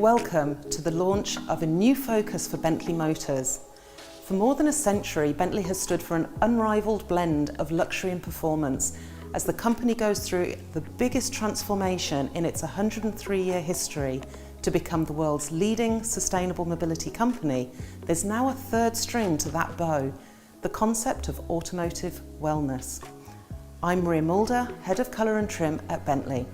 welcome to the launch of a new focus for Bentley Motors. For more than a century, Bentley has stood for an unrivaled blend of luxury and performance. As the company goes through the biggest transformation in its 103-year history to become the world's leading sustainable mobility company, there's now a third string to that bow, the concept of automotive wellness. I'm Maria Mulder, Head of Colour and Trim at Bentley.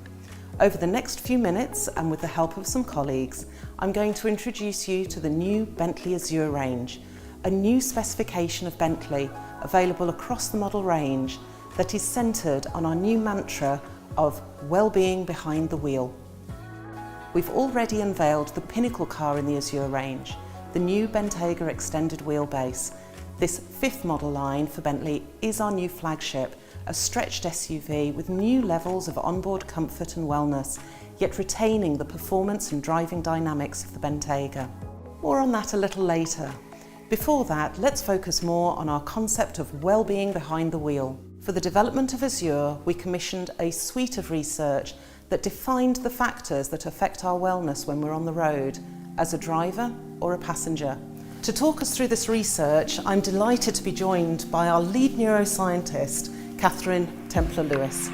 Over the next few minutes, and with the help of some colleagues, I'm going to introduce you to the new Bentley Azure range, a new specification of Bentley available across the model range that is centred on our new mantra of well-being behind the wheel. We've already unveiled the pinnacle car in the Azure range, the new Bentayga extended wheelbase. This fifth model line for Bentley is our new flagship, a stretched SUV with new levels of onboard comfort and wellness, yet retaining the performance and driving dynamics of the Bentayga. More on that a little later. Before that, let's focus more on our concept of well-being behind the wheel. For the development of Azure, we commissioned a suite of research that defined the factors that affect our wellness when we're on the road, as a driver or a passenger. To talk us through this research, I'm delighted to be joined by our lead neuroscientist, Catherine Templer-Lewis.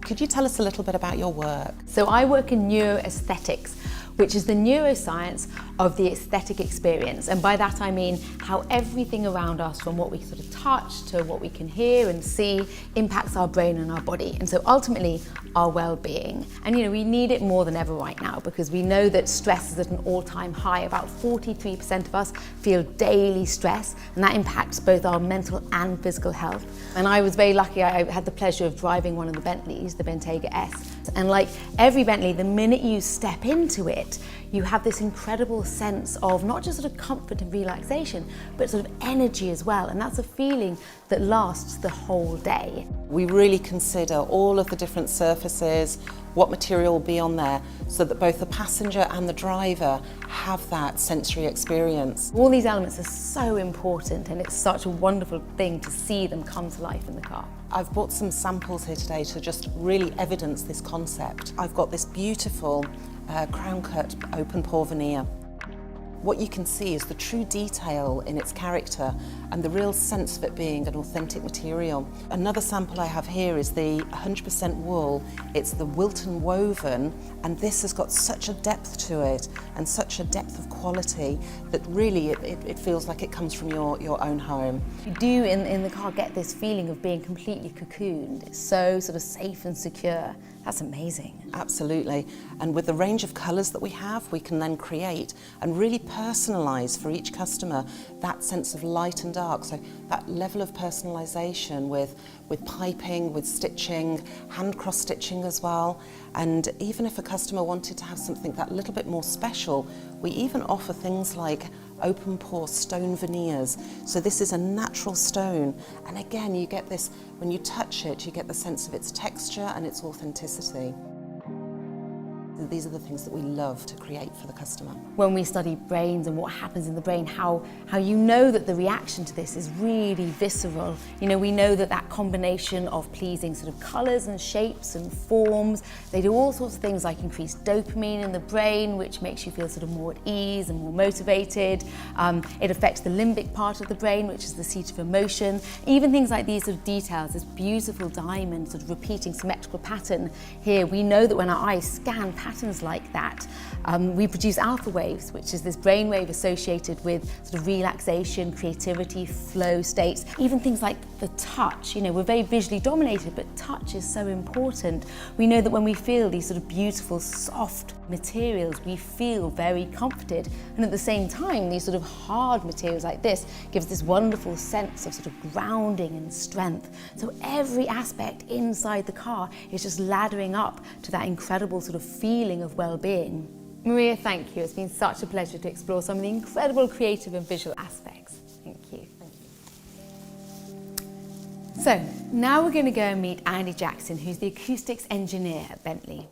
Could you tell us a little bit about your work? So I work in neuroaesthetics, which is the neuroscience of the aesthetic experience. And by that I mean how everything around us, from what we sort of touch to what we can hear and see, impacts our brain and our body. And so ultimately, our well-being. And we need it more than ever right now because we know that stress is at an all-time high. About 43% of us feel daily stress, and that impacts both our mental and physical health. And I was very lucky, I had the pleasure of driving one of the Bentleys, the Bentayga S. And like every Bentley, the minute you step into it, you have this incredible sense of not just sort of comfort and relaxation, but sort of energy as well. And that's a feeling that lasts the whole day. We really consider all of the different surfaces, what material will be on there, so that both the passenger and the driver have that sensory experience. All these elements are so important, and it's such a wonderful thing to see them come to life in the car. I've brought some samples here today to just really evidence this concept. I've got this beautiful crown cut open pore veneer. What you can see is the true detail in its character and the real sense of it being an authentic material. Another sample I have here is the 100% wool. It's the Wilton woven, and this has got such a depth to it and such a depth of quality that really it feels like it comes from your own home. You do in the car get this feeling of being completely cocooned. It's so sort of safe and secure. That's amazing. Absolutely. And with the range of colours that we have, we can then create and really personalise for each customer that sense of light and dark. So that level of personalisation with piping, with stitching, hand cross stitching as well. And even if a customer wanted to have something that little bit more special, we even offer things like open pore stone veneers. So this is a natural stone, and again you get this, when you touch it, you get the sense of its texture and its authenticity. These are the things that we love to create for the customer. When we study brains and what happens in the brain, how you know that the reaction to this is really visceral. We know that combination of pleasing sort of colours and shapes and forms, they do all sorts of things like increase dopamine in the brain, which makes you feel sort of more at ease and more motivated. It affects the limbic part of the brain, which is the seat of emotion. Even things like these sort of details, this beautiful diamond sort of repeating symmetrical pattern here, we know that when our eyes scan patterns like that, we produce alpha waves, which is this brainwave associated with sort of relaxation, creativity, flow states. Even things like the touch, we're very visually dominated, but touch is so important. We know that when we feel these sort of beautiful, soft materials, we feel very comforted. And at the same time, these sort of hard materials like this gives this wonderful sense of sort of grounding and strength. So every aspect inside the car is just laddering up to that incredible sort of feeling of well-being. Maria, thank you. It's been such a pleasure to explore some of the incredible creative and visual aspects. Thank you. So now we're going to go and meet Andy Jackson, who's the acoustics engineer at Bentley.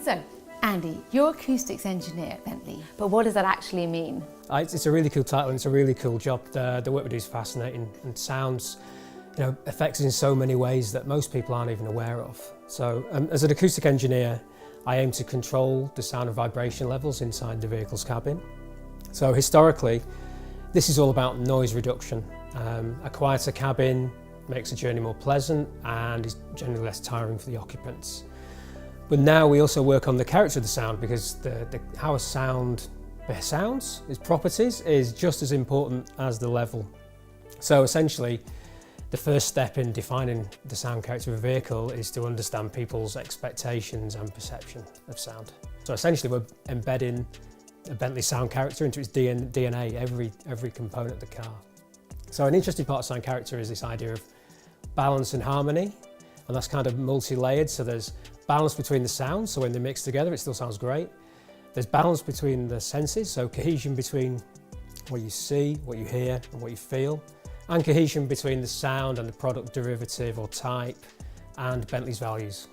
So, Andy, you're acoustics engineer at Bentley, but what does that actually mean? It's a really cool title and it's a really cool job. The work we do is fascinating, and sounds affects us in so many ways that most people aren't even aware of. So as an acoustic engineer, I aim to control the sound and vibration levels inside the vehicle's cabin. So historically, this is all about noise reduction. A quieter cabin makes a journey more pleasant and is generally less tiring for the occupants. But now we also work on the character of the sound, because how a sound sounds, its properties, is just as important as the level. So essentially, the first step in defining the sound character of a vehicle is to understand people's expectations and perception of sound. So essentially we're embedding a Bentley sound character into its DNA, every component of the car. So an interesting part of sound character is this idea of balance and harmony, and that's kind of multi-layered. So there's balance between the sounds, so when they're mixed together it still sounds great. There's balance between the senses, so cohesion between what you see, what you hear and what you feel, and cohesion between the sound and the product derivative or type and Bentley's values.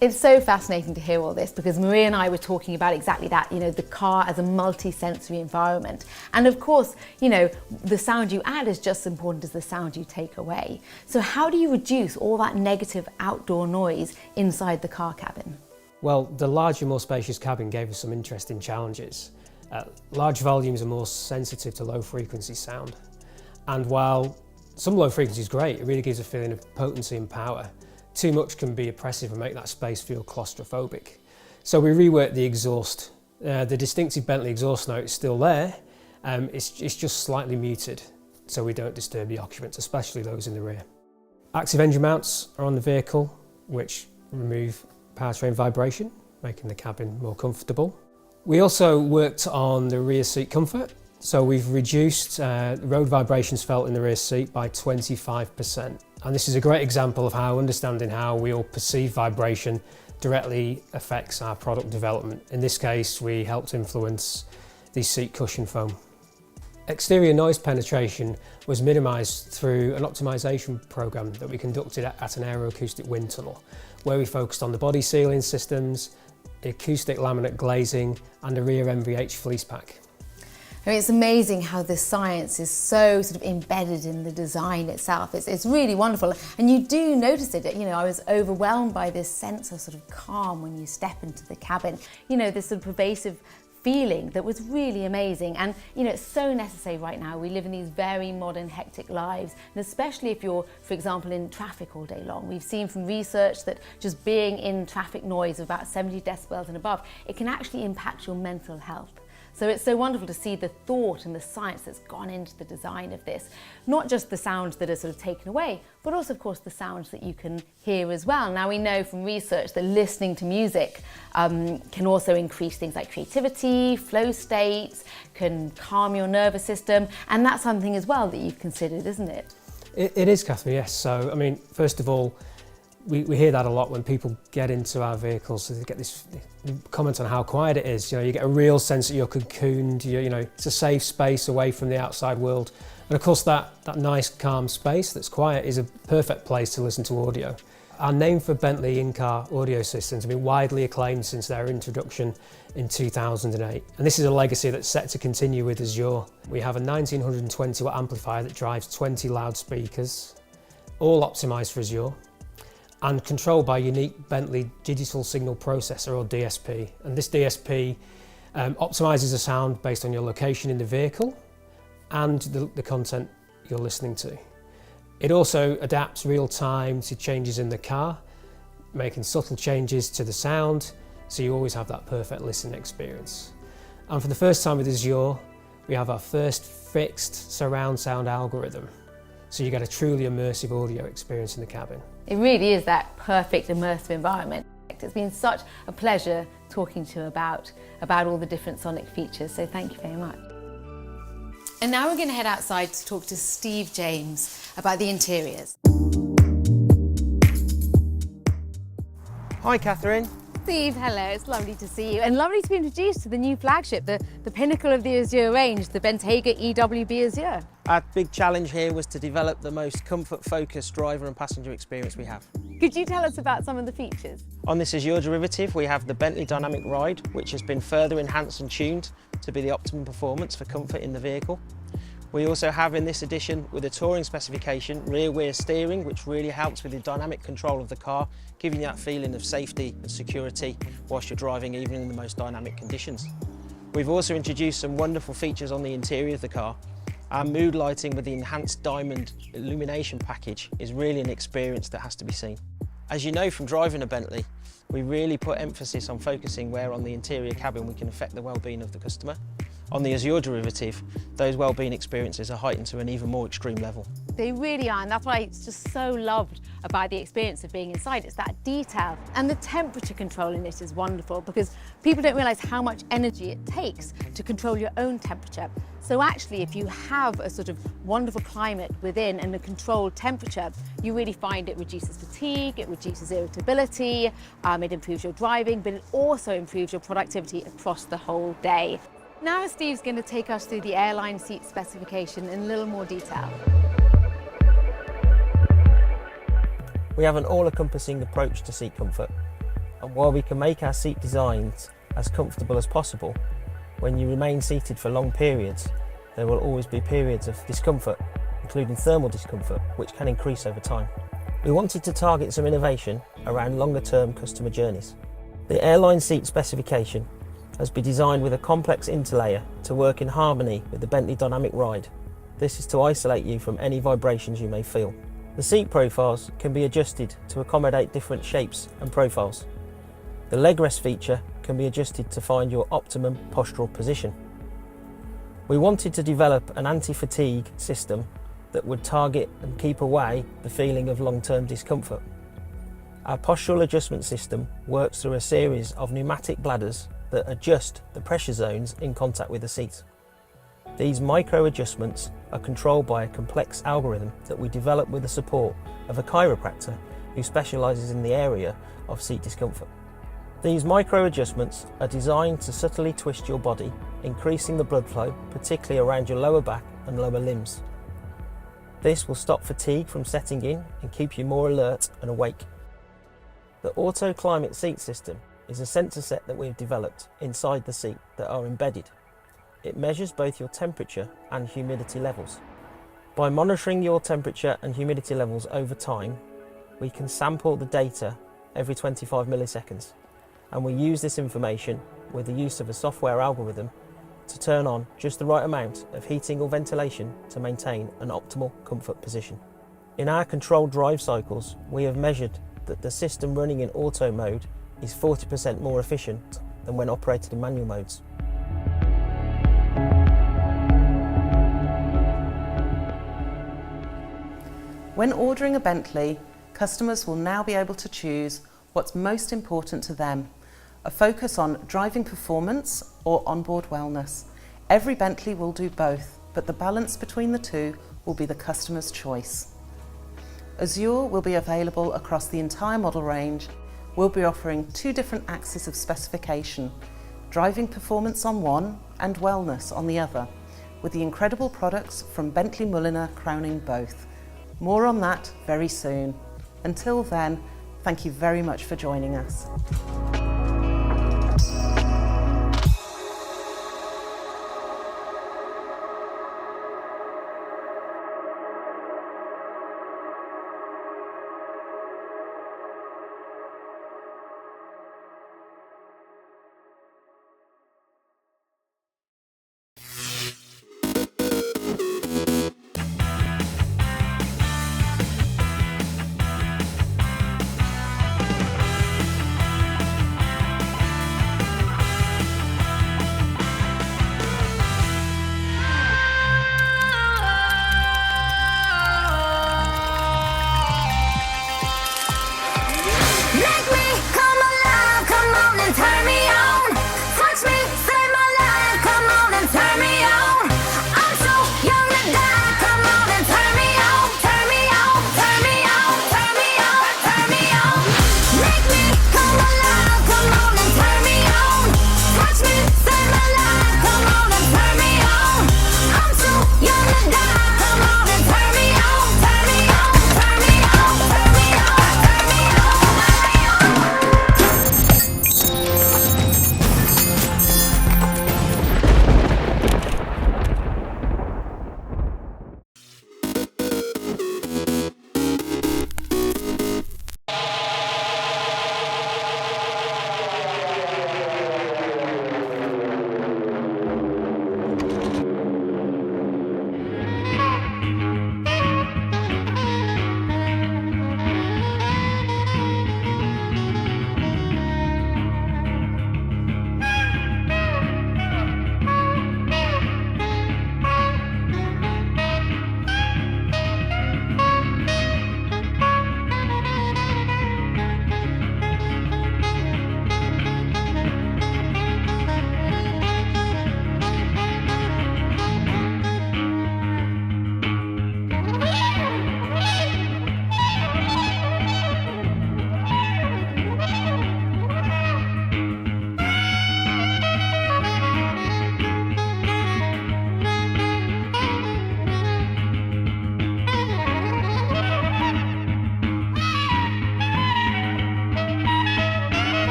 It's so fascinating to hear all this, because Maria and I were talking about exactly that, the car as a multi-sensory environment. And of course, the sound you add is just as important as the sound you take away. So how do you reduce all that negative outdoor noise inside the car cabin? Well, the larger, more spacious cabin gave us some interesting challenges. Large volumes are more sensitive to low frequency sound. And while some low frequency is great, it really gives a feeling of potency and power, too much can be oppressive and make that space feel claustrophobic. So we reworked the exhaust. The distinctive Bentley exhaust note is still there, it's just slightly muted so we don't disturb the occupants, especially those in the rear. Active engine mounts are on the vehicle, which remove powertrain vibration, making the cabin more comfortable. We also worked on the rear seat comfort. So we've reduced road vibrations felt in the rear seat by 25%. And this is a great example of how understanding how we all perceive vibration directly affects our product development. In this case, we helped influence the seat cushion foam. Exterior noise penetration was minimised through an optimisation programme that we conducted at an aeroacoustic wind tunnel, where we focused on the body sealing systems, acoustic laminate glazing and a rear MVH fleece pack. I mean, it's amazing how this science is so sort of embedded in the design itself. It's really wonderful. And you do notice it, I was overwhelmed by this sense of sort of calm when you step into the cabin. This sort of pervasive feeling that was really amazing. And it's so necessary right now. We live in these very modern, hectic lives, and especially if you're, for example, in traffic all day long. We've seen from research that just being in traffic noise of about 70 decibels and above, it can actually impact your mental health. So it's so wonderful to see the thought and the science that's gone into the design of this. Not just the sounds that are sort of taken away, but also, of course, the sounds that you can hear as well. Now, we know from research that listening to music can also increase things like creativity, flow states, can calm your nervous system, and that's something as well that you've considered, isn't it? It is, Catherine, yes. So, I mean, first of all, we hear that a lot when people get into our vehicles. So they get this comment on how quiet it is. You get a real sense that you're cocooned. It's a safe space away from the outside world. And of course, that nice, calm space that's quiet is a perfect place to listen to audio. Our name for Bentley in-car audio systems have been widely acclaimed since their introduction in 2008. And this is a legacy that's set to continue with Azure. We have a 1920 watt amplifier that drives 20 loudspeakers, all optimized for Azure, and controlled by a unique Bentley digital signal processor, or DSP. And this DSP optimizes the sound based on your location in the vehicle and the content you're listening to. It also adapts real time to changes in the car, making subtle changes to the sound, so you always have that perfect listening experience. And for the first time with Azure, we have our first fixed surround sound algorithm, so you get a truly immersive audio experience in the cabin. It really is that perfect immersive environment. It's been such a pleasure talking to you about all the different sonic features, so thank you very much. And now we're going to head outside to talk to Steve James about the interiors. Hi, Catherine. Steve, hello, it's lovely to see you, and lovely to be introduced to the new flagship, the pinnacle of the Azure range, the Bentayga EWB Azure. Our big challenge here was to develop the most comfort-focused driver and passenger experience we have. Could you tell us about some of the features? On this Azure derivative, we have the Bentley Dynamic Ride, which has been further enhanced and tuned to be the optimum performance for comfort in the vehicle. We also have in this edition, with a touring specification, rear-wheel steering, which really helps with the dynamic control of the car, giving you that feeling of safety and security whilst you're driving, even in the most dynamic conditions. We've also introduced some wonderful features on the interior of the car. Our mood lighting with the enhanced diamond illumination package is really an experience that has to be seen. As you know from driving a Bentley, we really put emphasis on focusing where on the interior cabin we can affect the well-being of the customer. On the Azure derivative, those well-being experiences are heightened to an even more extreme level. They really are, and that's what I just so loved about the experience of being inside. It's that detail, and the temperature control in it is wonderful because people don't realise how much energy it takes to control your own temperature. So actually, if you have a sort of wonderful climate within and a controlled temperature, you really find it reduces fatigue, it reduces irritability, it improves your driving, but it also improves your productivity across the whole day. Now Steve's going to take us through the airline seat specification in a little more detail. We have an all-encompassing approach to seat comfort, and while we can make our seat designs as comfortable as possible, when you remain seated for long periods, there will always be periods of discomfort, including thermal discomfort, which can increase over time. We wanted to target some innovation around longer-term customer journeys. The airline seat specification has been designed with a complex interlayer to work in harmony with the Bentley Dynamic Ride. This is to isolate you from any vibrations you may feel. The seat profiles can be adjusted to accommodate different shapes and profiles. The leg rest feature can be adjusted to find your optimum postural position. We wanted to develop an anti-fatigue system that would target and keep away the feeling of long-term discomfort. Our postural adjustment system works through a series of pneumatic bladders that adjust the pressure zones in contact with the seat. These micro adjustments are controlled by a complex algorithm that we develop with the support of a chiropractor who specialises in the area of seat discomfort. These micro adjustments are designed to subtly twist your body, increasing the blood flow, particularly around your lower back and lower limbs. This will stop fatigue from setting in and keep you more alert and awake. The Auto Climate Seat System is a sensor set that we've developed inside the seat that are embedded. It measures both your temperature and humidity levels. By monitoring your temperature and humidity levels over time, we can sample the data every 25 milliseconds, and we use this information with the use of a software algorithm to turn on just the right amount of heating or ventilation to maintain an optimal comfort position. In our controlled drive cycles, we have measured that the system running in auto mode is 40% more efficient than when operated in manual modes. When ordering a Bentley, customers will now be able to choose what's most important to them, a focus on driving performance or onboard wellness. Every Bentley will do both, but the balance between the two will be the customer's choice. Azure will be available across the entire model range. We'll be offering two different axes of specification, driving performance on one and wellness on the other, with the incredible products from Bentley Mulliner crowning both. More on that very soon. Until then, thank you very much for joining us.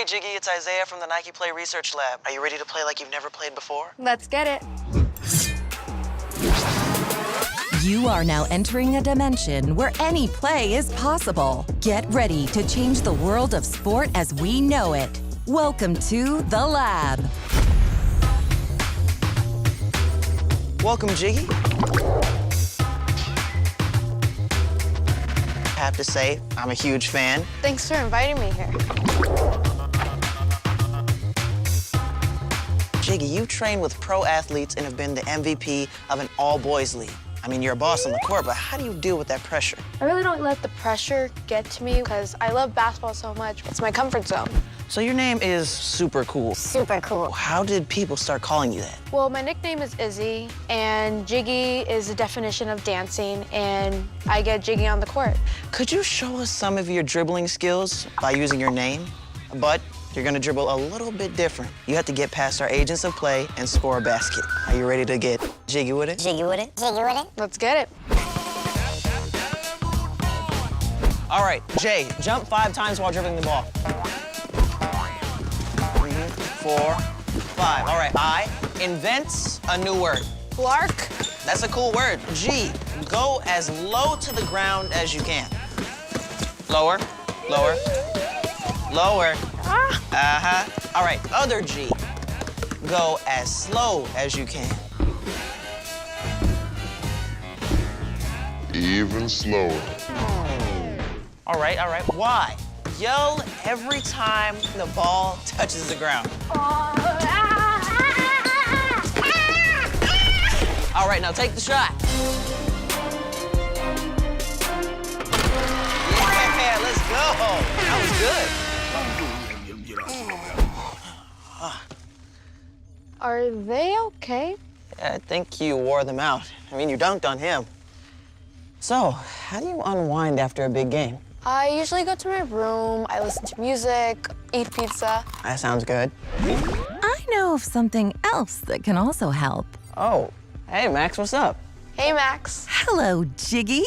Hey, Jiggy, it's Isaiah from the Nike Play Research Lab. Are you ready to play like you've never played before? Let's get it. You are now entering a dimension where any play is possible. Get ready to change the world of sport as we know it. Welcome to The Lab. Welcome, Jiggy. I have to say, I'm a huge fan. Thanks for inviting me here. Jiggy, you train with pro athletes and have been the MVP of an all-boys league. I mean, you're a boss on the court, but how do you deal with that pressure? I really don't let the pressure get to me because I love basketball so much. It's my comfort zone. So your name is super cool. Super cool. How did people start calling you that? Well, my nickname is Izzy, and Jiggy is the definition of dancing, and I get jiggy on the court. Could you show us some of your dribbling skills by using your name? But you're gonna dribble a little bit different. You have to get past our agents of play and score a basket. Are you ready to get jiggy with it? Jiggy with it. Jiggy with it. Let's get it. All right, Jay, jump 5 times while dribbling the ball. 3, 4, 5. All right, I invent a new word. Clark. That's a cool word. G, go as low to the ground as you can. Lower, lower, lower. Uh-huh. All right, other G, go as slow as you can. Even slower. All right, Y, yell every time the ball touches the ground. All right, now take the shot. Yeah, let's go. That was good. Are they okay? Yeah, I think you wore them out. I mean, you dunked on him. So, how do you unwind after a big game? I usually go to my room, I listen to music, eat pizza. That sounds good. I know of something else that can also help. Oh, hey, Max, what's up? Hey, Max. Hello, Jiggy.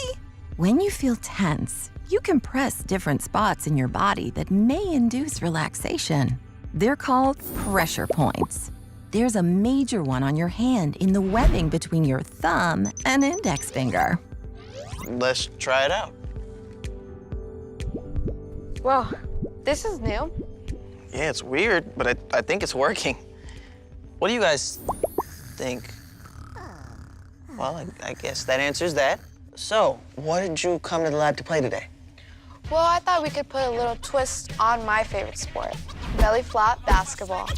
When you feel tense, you can press different spots in your body that may induce relaxation. They're called pressure points. There's a major one on your hand in the webbing between your thumb and index finger. Let's try it out. Whoa, this is new. Yeah, it's weird, but I think it's working. What do you guys think? Well, I guess that answers that. So, what did you come to the lab to play today? Well, I thought we could put a little twist on my favorite sport, belly flop basketball.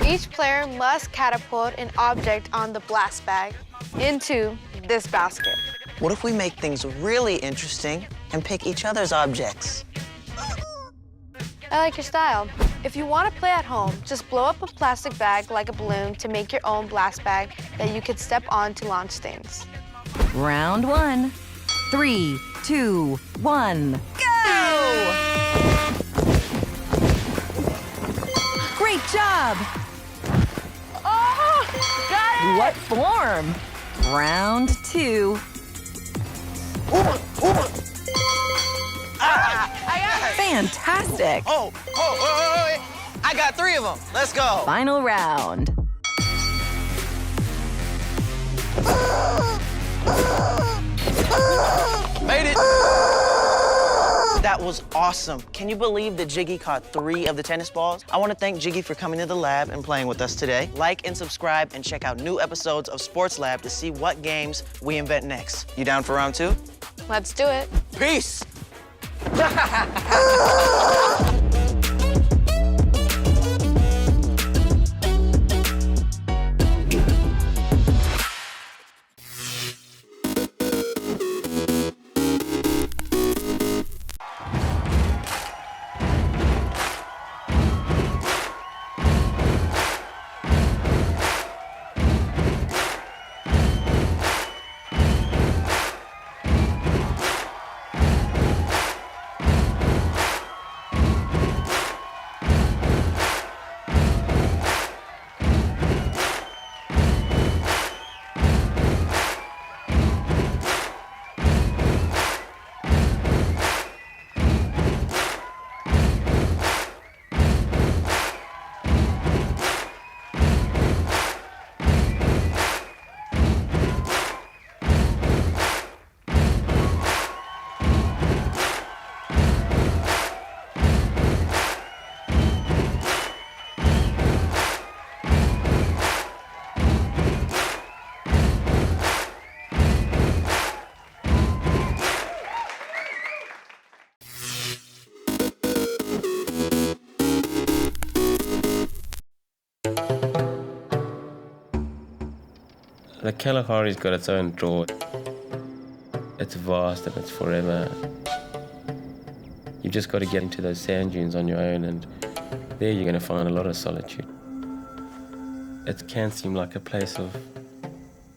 Each player must catapult an object on the blast bag into this basket. What if we make things really interesting and pick each other's objects? I like your style. If you want to play at home, just blow up a plastic bag like a balloon to make your own blast bag that you could step on to launch things. Round 1. 3, 2, 1, go! Great job! Oh, got it! What form? Round 2. I got it! Fantastic! Oh, wait. I got 3 of them. Let's go. Final round. Made it. That was awesome. Can you believe that Jiggy caught 3 of the tennis balls? I want to thank Jiggy for coming to the lab and playing with us today. Like and subscribe and check out new episodes of Sports Lab to see what games we invent next. You down for round 2? Let's do it. Peace. The Kalahari's got its own draw. It's vast and it's forever. You've just got to get into those sand dunes on your own, and there you're going to find a lot of solitude. It can seem like a place of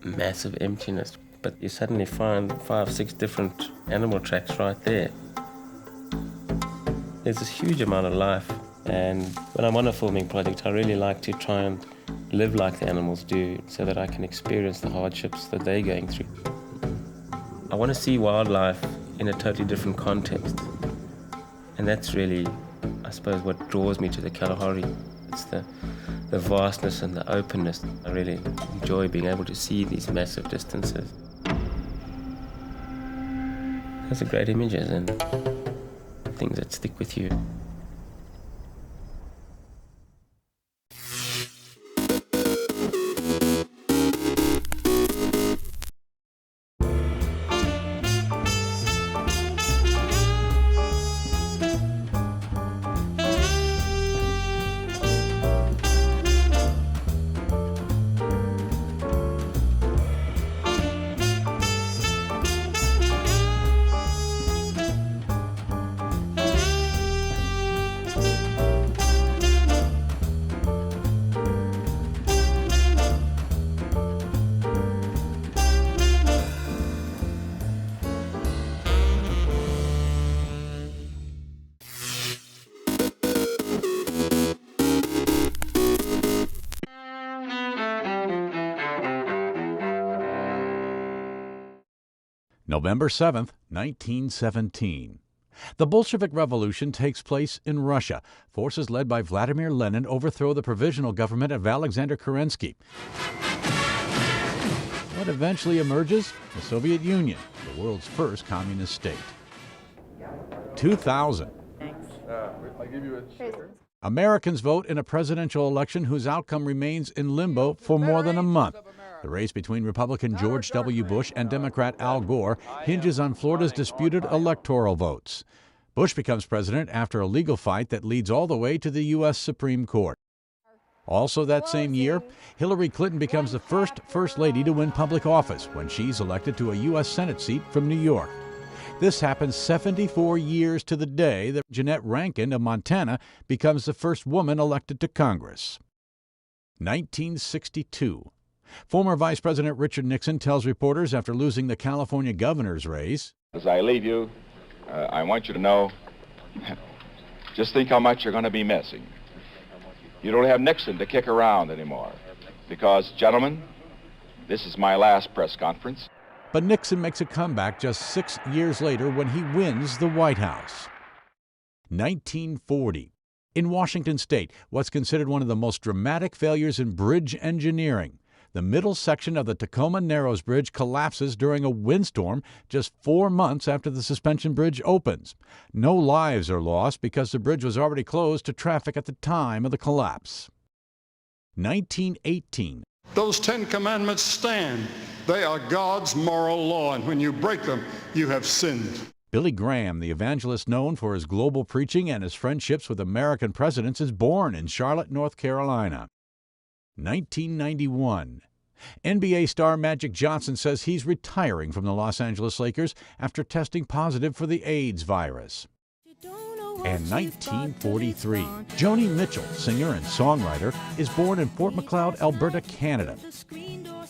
massive emptiness, but you suddenly find 5, 6 different animal tracks right there. There's this huge amount of life, and when I'm on a filming project, I really like to try and live like the animals do so that I can experience the hardships that they're going through. I want to see wildlife in a totally different context, and that's really, I suppose, what draws me to the Kalahari. It's the vastness and the openness. I really enjoy being able to see these massive distances. Those are great images and things that stick with you. November 7th, 1917. The Bolshevik Revolution takes place in Russia. Forces led by Vladimir Lenin overthrow the provisional government of Alexander Kerensky. What eventually emerges? The Soviet Union, the world's first communist state. 2000. Americans vote in a presidential election whose outcome remains in limbo for more than a month. The race between Republican George W. Bush and Democrat Al Gore hinges on Florida's disputed electoral votes. Bush becomes president after a legal fight that leads all the way to the U.S. Supreme Court. Also that same year, Hillary Clinton becomes the first First Lady to win public office when she's elected to a U.S. Senate seat from New York. This happens 74 years to the day that Jeanette Rankin of Montana becomes the first woman elected to Congress. 1962. Former Vice President Richard Nixon tells reporters after losing the California governor's race, "As I leave you, I want you to know, just think how much you're going to be missing. You don't have Nixon to kick around anymore because, gentlemen, this is my last press conference." But Nixon makes a comeback just 6 years later when he wins the White House. 1940. In Washington state, what's considered one of the most dramatic failures in bridge engineering. The middle section of the Tacoma Narrows Bridge collapses during a windstorm just 4 months after the suspension bridge opens. No lives are lost because the bridge was already closed to traffic at the time of the collapse. 1918. Those 10 commandments stand. They are God's moral law, and when you break them, you have sinned. Billy Graham, the evangelist known for his global preaching and his friendships with American presidents, is born in Charlotte, North Carolina. 1991. NBA star Magic Johnson says he's retiring from the Los Angeles Lakers after testing positive for the AIDS virus. And 1943. Joni Mitchell, singer and songwriter, is born in Fort Macleod, Alberta, Canada.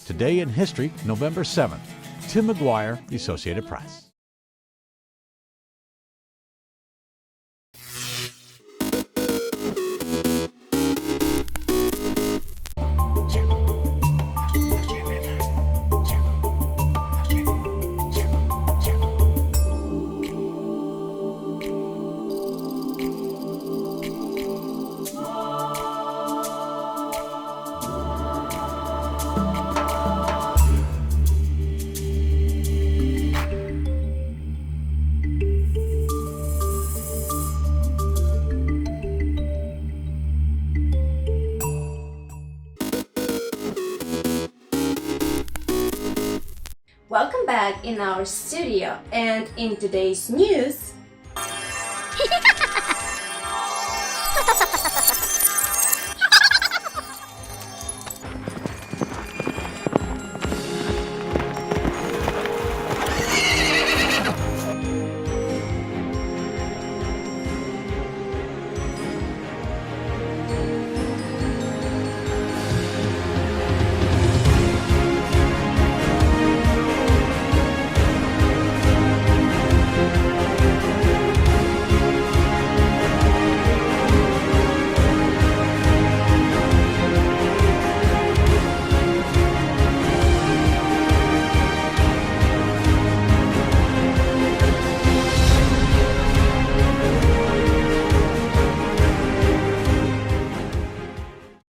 Today in history, November 7th. Tim McGuire, The Associated Press. Welcome back in our studio, and in today's news,